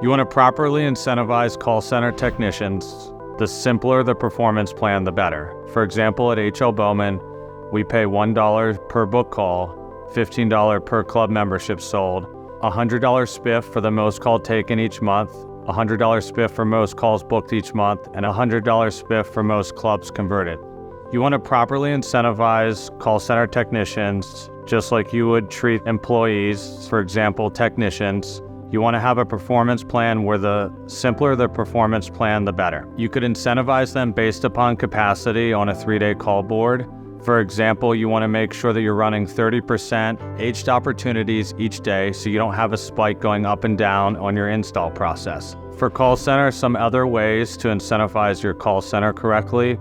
You want to properly incentivize call center technicians. The simpler the performance plan, the better. For example, at H.L. Bowman, we pay $1 per book call, $15 per club membership sold, $100 spiff for the most call taken each month, $100 spiff for most calls booked each month, and $100 spiff for most clubs converted. You want to properly incentivize call center technicians just like you would treat employees, for example, technicians. You want to have a performance plan where the simpler the performance plan, the better. You could incentivize them based upon capacity on a 3-day call board. For example, you want to make sure that you're running 30% aged opportunities each day so you don't have a spike going up and down on your install process. For call center, some other ways to incentivize your call center correctly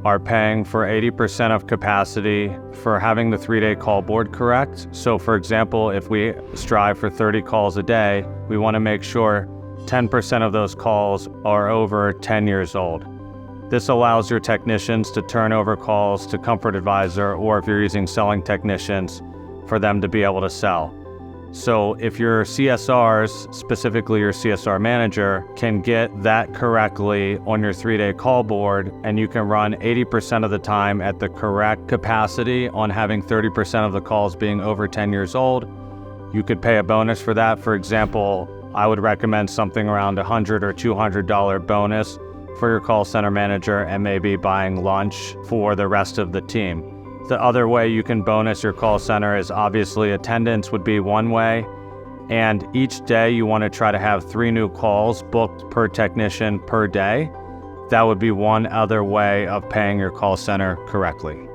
are paying for 80% of capacity for having the 3-day call board correct. So for example, if we strive for 30 calls a day, we want to make sure 10% of those calls are over 10 years old. This allows your technicians to turn over calls to Comfort Advisor, or if you're using selling technicians, for them to be able to sell. So if your CSRs, specifically your CSR manager, can get that correctly on your 3-day call board, and you can run 80% of the time at the correct capacity on having 30% of the calls being over 10 years old, you could pay a bonus for that. For example, I would recommend something around $100 or $200 bonus for your call center manager, and maybe buying lunch for the rest of the team. The other way you can bonus your call center is obviously attendance would be one way, and each day you want to try to have 3 new calls booked per technician per day. That would be one other way of paying your call center correctly.